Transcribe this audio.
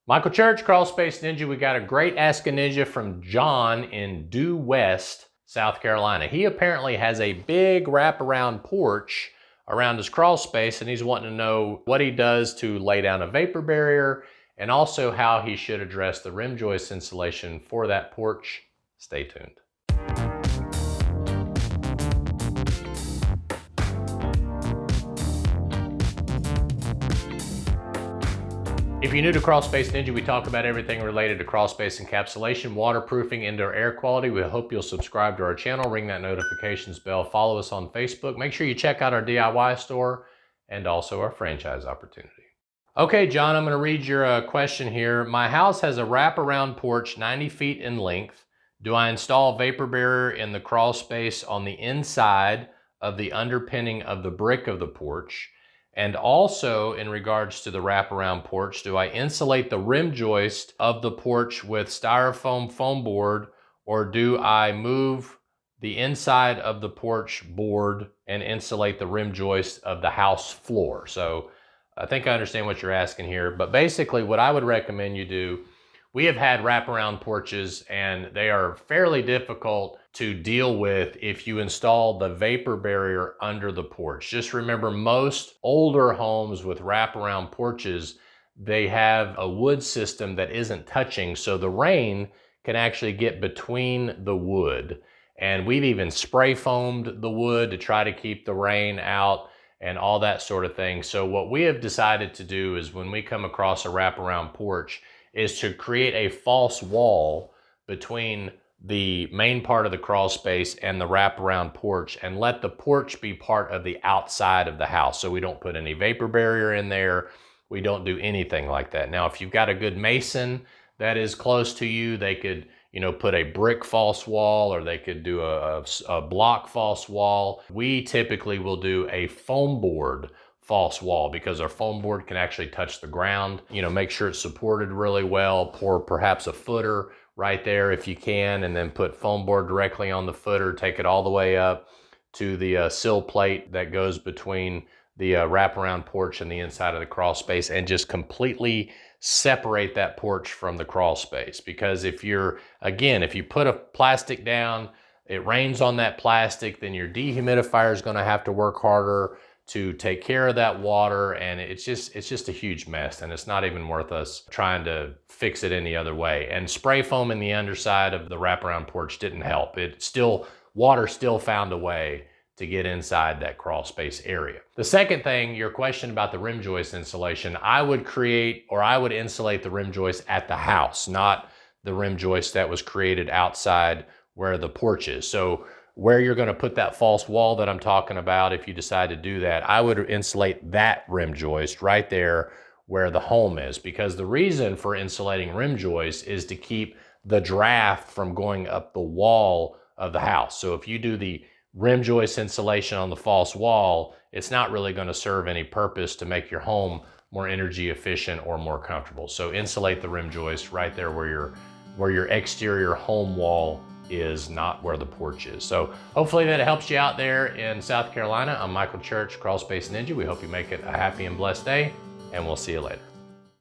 Michael Church, Crawl Space Ninja. We got a great Ask a Ninja from John in Due West, South Carolina. He apparently has a big wraparound porch around his crawl space, and he's wanting to know what he does to lay down a vapor barrier and also how he should address the rim joist insulation for that porch. Stay tuned. If you're new to Crawl Space Ninja, we talk about everything related to crawl space encapsulation, waterproofing, indoor air quality. We hope you'll subscribe to our channel, ring that notifications bell, follow us on Facebook. Make sure you check out our DIY store and also our franchise opportunity. Okay, John, I'm going to read your question here. My house has a wraparound porch 90 feet in length. Do I install a vapor barrier in the crawl space on the inside of the underpinning of the brick of the porch? And also, in regards to the wraparound porch, do I insulate the rim joist of the porch with styrofoam foam board, or do I move the inside of the porch board and insulate the rim joist of the house floor? So I think I understand what you're asking here, but basically what I would recommend you do, we have had wraparound porches and they are fairly difficult to deal with if you install the vapor barrier under the porch. Just remember, most older homes with wraparound porches, they have a wood system that isn't touching, so the rain can actually get between the wood. And we've even spray foamed the wood to try to keep the rain out and all that sort of thing. So what we have decided to do is, when we come across a wraparound porch, is to create a false wall between the main part of the crawl space and the wraparound porch, and let the porch be part of the outside of the house. So we don't put any vapor barrier in there. We don't do anything like that. Now, if you've got a good mason that is close to you, they could, put a brick false wall, or they could do a block false wall. We typically will do a foam board false wall, because our foam board can actually touch the ground. Make sure it's supported really well. Pour perhaps a footer right there if you can, and then put foam board directly on the footer. Take it all the way up to the sill plate that goes between the wraparound porch and the inside of the crawl space, and just completely separate that porch from the crawl space. Because if you put a plastic down, it rains on that plastic, then your dehumidifier is going to have to work harder to take care of that water, and it's just a huge mess, and it's not even worth us trying to fix it any other way. And spray foam in the underside of the wraparound porch didn't help. Water still found a way to get inside that crawl space area. The second thing, your question about the rim joist insulation, I would insulate the rim joist at the house, not the rim joist that was created outside where the porch is. So where you're going to put that false wall that I'm talking about, if you decide to do that, I would insulate that rim joist right there where the home is, because the reason for insulating rim joist is to keep the draft from going up the wall of the house. So if you do the rim joist insulation on the false wall, it's not really going to serve any purpose to make your home more energy efficient or more comfortable. So insulate the rim joist right there where your exterior home wall is, not where the porch is. So hopefully that helps you out there in South Carolina. I'm Michael Church, Crawl Space Ninja. We hope you make it a happy and blessed day, and we'll see you later.